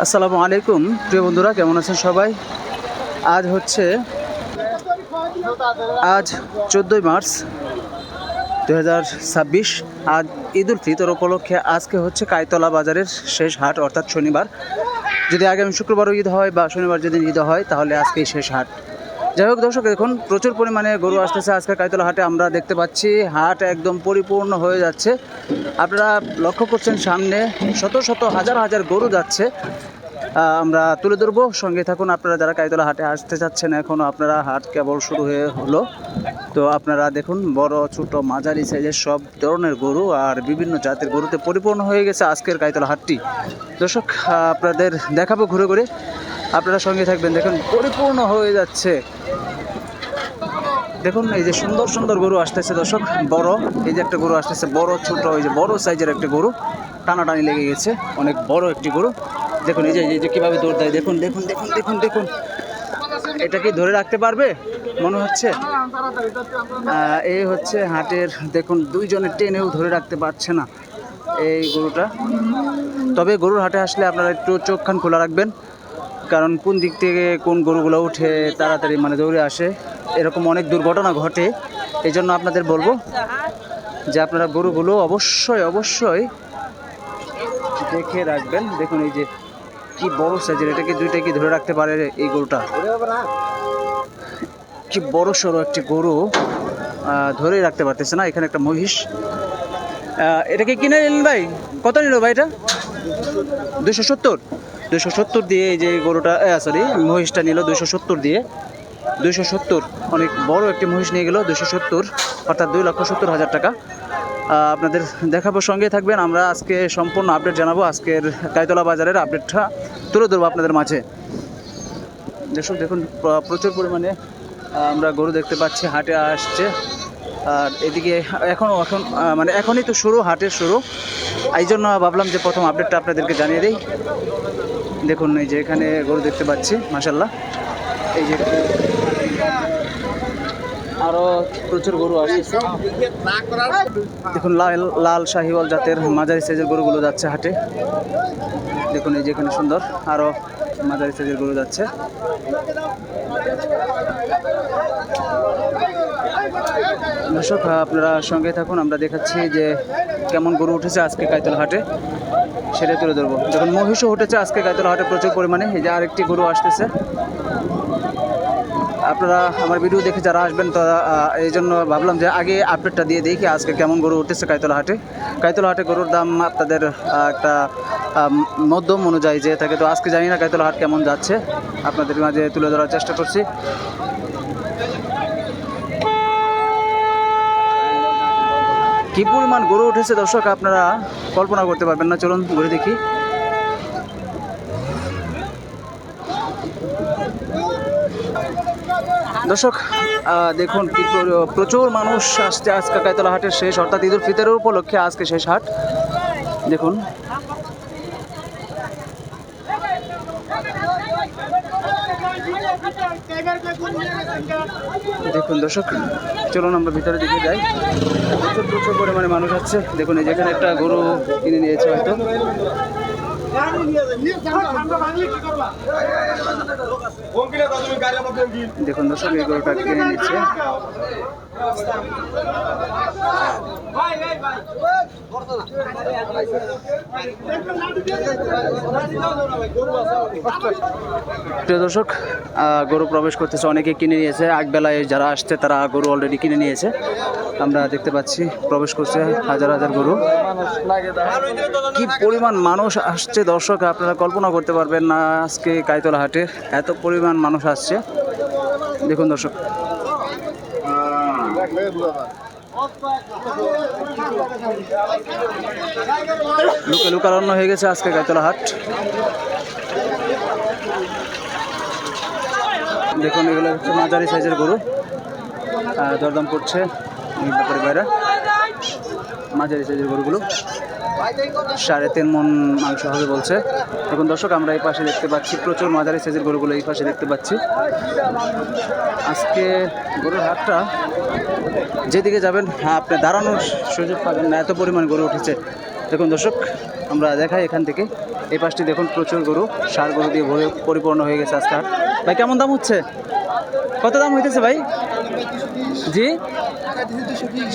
আসসালামু আলাইকুম প্রিয় বন্ধুরা, কেমন আছেন সবাই? আজ হচ্ছে 14ই মার্চ 2026। আজ ঈদ উল ফিতর উপলক্ষে আজকে হচ্ছে কাইতলা বাজারের শেষ হাট, অর্থাৎ শনিবার। যদি আগামী শুক্রবারও ঈদ হয় বা শনিবার যদি ঈদ হয় তাহলে আজকেই শেষ হাট। যাই হোক দর্শক, দেখুন প্রচুর পরিমাণে গরু আসতেছে আজকে কাইতলা হাটে। আমরা দেখতে পাচ্ছি হাট একদম পরিপূর্ণ হয়ে যাচ্ছে। আপনারা লক্ষ্য করছেন সামনে শত শত হাজার হাজার গরু যাচ্ছে। আমরা তুলে ধরবো, সঙ্গে থাকুন। আপনারা যারা কাইতলা হাটে আসতে চাচ্ছেন, এখনও আপনারা হাট কেবল শুরু হয়ে হলো, তো আপনারা দেখুন বড় ছোট মাঝারি সাইজের সব ধরনের গরু আর বিভিন্ন জাতের গরুতে পরিপূর্ণ হয়ে গেছে আজকের কাইতলা হাটটি। দর্শক, আপনাদের দেখাবো ঘুরে ঘুরে, আপনারা সঙ্গে থাকবেন। দেখুন পরিপূর্ণ হয়ে যাচ্ছে। দেখুন এই যে সুন্দর সুন্দর গরু আসতেছে দর্শক, বড় এই যে একটা গরু আসতেছে, বড় ছোট এই যে বড় সাইজের একটা গরু, টানাটানি লেগে গেছে, অনেক বড় একটি গরু। দেখুন এই যে কীভাবে দৌড় দেয়, দেখুন দেখুন দেখুন দেখুন দেখুন। এটা কি ধরে রাখতে পারবে মনে হচ্ছে? এই হচ্ছে হাটের, দেখুন দুইজনে টেনেও ধরে রাখতে পারছে না এই গরুটা। তবে গরুর হাটে আসলে আপনারা একটু চোখ কান খোলা রাখবেন, কারণ কোন দিক থেকে কোন গরুগুলো উঠে তাড়াতাড়ি দৌড়ে আসে, এরকম অনেক দুর্ঘটনা ঘটে। এই জন্য আপনাদের বলবো যে আপনারা গরুগুলো অবশ্যই অবশ্যই দেখে রাখবেন। দেখুন এই যে কি বড় সাইজের, এটাকে দুইটা কি ধরে রাখতে পারে এই গরুটা? কি বড় সড়ো একটি গরু, ধরে রাখতে পারতেছে না। এখানে একটা মহিষ, এটাকে কিনে নিলেন ভাই? কত নিল ভাই এটা? 270 দিয়ে এই যে গরুটা, সরি মহিষটা নিল 270 দিয়ে। 270, অনেক বড় একটি মহিষ নিয়ে গেল 270, অর্থাৎ 2,70,000 টাকা। আপনাদের দেখাবো, সঙ্গে থাকবেন। আমরা আজকে সম্পূর্ণ আপডেট জানাবো, আজকের কাইতলা বাজারের আপডেটটা তুলে ধরবো আপনাদের মাঝে। দর্শক দেখুন প্রচুর পরিমাণে আমরা গরু দেখতে পাচ্ছি, হাটে আসছে। আর এদিকে এখন এখনই তো শুরু, হাটের শুরু, এই জন্য ভাবলাম যে প্রথম আপডেটটা আপনাদেরকে জানিয়ে দিই। দেখুন এই যে এখানে গরু দেখতে পাচ্ছি, মাশাল্লাহ। এই যে আরও প্রচুর গরু আসছে। দেখুন লাল শাহিওয়াল জাতের মাঝারি সাইজের গরুগুলো যাচ্ছে হাটে। দেখুন এই যে এখানে সুন্দর আরও মাঝারি সাইজের গরু যাচ্ছে। দর্শক আপনারা সঙ্গে থাকুন, আমরা দেখাচ্ছি যে কেমন গরু উঠেছে আজকে কাইতলা হাটে, সেটাই তুলে ধরবো। যখন মহিষও উঠেছে আজকে কাইতলা হাটে প্রচুর পরিমাণে। এই যে আরেকটি গরু আসতেছে। আপনারা আমার ভিডিও দেখে যারা আসবেন তারা এই জন্য ভাবলাম যে আগে আপডেটটা দিয়ে দেখি আজকে কেমন গরু উঠেছে কাইতলা হাটে। কাইতলা হাটে গরুর দাম আপনাদের একটা মধ্যম অনুযায়ী যে থাকে, তো আজকে জানি না কাইতলা হাট কেমন যাচ্ছে, আপনাদের মাঝে তুলে ধরার চেষ্টা করছি। কি পরিমাণ গরু উঠেছে দর্শক, আপনারা কল্পনা করতে পারবেন না। চলুন ঘুরে দেখি। দর্শক দেখুন কি প্রচুর মানুষ আসছে আজকে কাইতলা হাটের শেষ, অর্থাৎ ঈদ উল ফিতরের উপলক্ষে আজকে শেষ হাট। দেখুন দেখুন দর্শক, চলুন আমরা ভিতরে দিকে যাই। প্রচুর পরিমাণে মানুষ আছে। দেখুন এই যেখানে একটা গরু কিনে নিয়েছে হয়তো। দেখুন দর্শক, এই গরুটা কিনে নিচ্ছে। প্রিয় দর্শক, গরু প্রবেশ করতেছে, অনেকে কিনে নিয়েছে। আগবেলায় যারা আসছে তারা গরু অলরেডি কিনে নিয়েছে। আমরা দেখতে পাচ্ছি প্রবেশ করছে হাজার হাজার গরু। কি পরিমাণ মানুষ আসছে দর্শক, আপনারা কল্পনা করতে পারবেন না। আজকে কাইতলা হাটে এত পরিমাণ মানুষ আসছে, দেখুন দর্শক। লুকারণ্য হয়ে গেছে আজকে কাইতলা হাট। দেখুন এগুলো হচ্ছে মাঝারি সাইজের গরু, দরদাম করছে ব্যাপারী ভাইরা। মাঝারি সাইজের গরুগুলো 3.5 মণ মাংস হবে বলছে। দেখুন দর্শক, আমরা এই পাশে দেখতে পাচ্ছি প্রচুর মাঝারি সাইজের গরুগুলো, এই পাশে দেখতে পাচ্ছি। আজকে গরুর হাটটা যেদিকে যাবেন আপনি দাঁড়ানোর সুযোগ পাবেন না, এত পরিমাণ গরু উঠেছে। দেখুন দর্শক, আমরা দেখাই এখান থেকে এই পাশটি দেখুন প্রচুর গরু, ষাঁড় গরু দিয়ে ভরে পরিপূর্ণ হয়ে গেছে আজকে হাট। ভাই কেমন দাম হচ্ছে, কত দাম হইতেছে ভাই? জি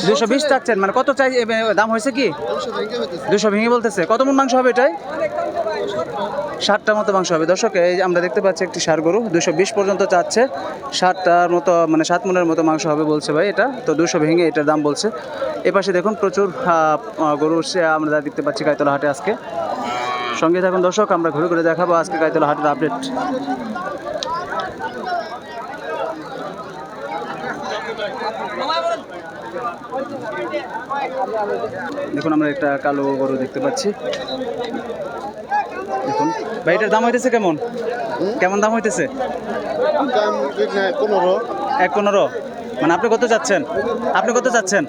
220 চাচ্ছেন, মানে কত চাই দাম হয়েছে কি? 200 ভেঙে বলতেছে। কত মন মাংস হবে এটাই? 60টার মতো মাংস হবে। দর্শক এই আমরা দেখতে পাচ্ছি একটি ষাঁড় গরু 220 পর্যন্ত চাচ্ছে, 60টার মতো মানে 7 মনের মতো মাংস হবে বলছে ভাই এটা, তো 200 ভেঙে এটার দাম বলছে। এপাশে দেখুন প্রচুর গরু আমরা দেখতে পাচ্ছি গাইতলা হাটে আজকে। সঙ্গে থাকুন দর্শক, আমরা ঘুরে ঘুরে দেখাবো আজকে গাইতলা হাটের আপডেট। দেখুন আমরা একটা কালো গরু দেখতে পাচ্ছি। দেখুন ভাই এটার দাম হইতেছে কেমন, কেমন দাম হইতেছে? 1.15। মানে আপনি কত চাচ্ছেন? আপনি কত চাচ্ছেন?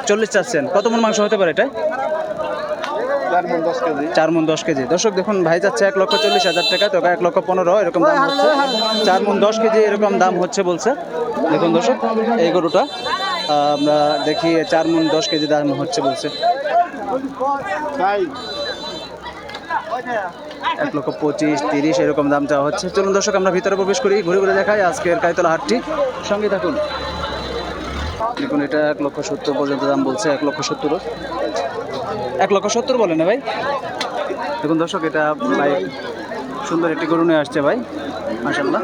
40 চাচ্ছেন। কত মন মাংস হতে পারে এটা? 4 মন 10 কেজি। দর্শক দেখুন ভাই যাচ্ছে 1,40,000 টাকা, তো 1,15,000 এরকম দাম হচ্ছে। 4 মন 10 কেজি এরকম দাম হচ্ছে বলছে। দেখুন দর্শক এই গরুটা আমরা দেখি 4 মন 10 কেজি দাম হচ্ছে বলছে। 1,25,000 এরকম দাম চাওয়া হচ্ছে। চলুন দর্শক আমরা ভিতরে প্রবেশ করি, ঘুরে ঘুরে দেখাই আজকের গাইতলা হাটটি। সঙ্গে থাকুন। দেখুন এটা 1,70,000 পর্যন্ত দাম বলছে। 1,70,000 1,70,000 বলে না ভাই? দেখুন দর্শক এটা ভাই সুন্দর একটি গরু নিয়ে আসছে ভাই, মাশাআল্লাহ।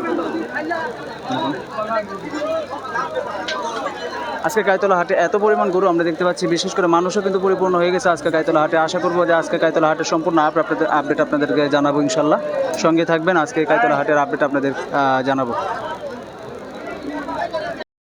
আজকে গাইতলা হাটে এত পরিমাণ গরু আমরা দেখতে পাচ্ছি, বিশেষ করে মানুষও কিন্তু পরিপূর্ণ হয়ে গেছে আজকে গাইতলা হাটে। আশা করবো যে আজকে গাইতলা হাটের সম্পূর্ণ আপডেট আপনাদেরকে জানাবো ইনশাল্লাহ। সঙ্গে থাকবেন, আজকে গাইতলা হাটের আপডেট আপনাদের জানাবো।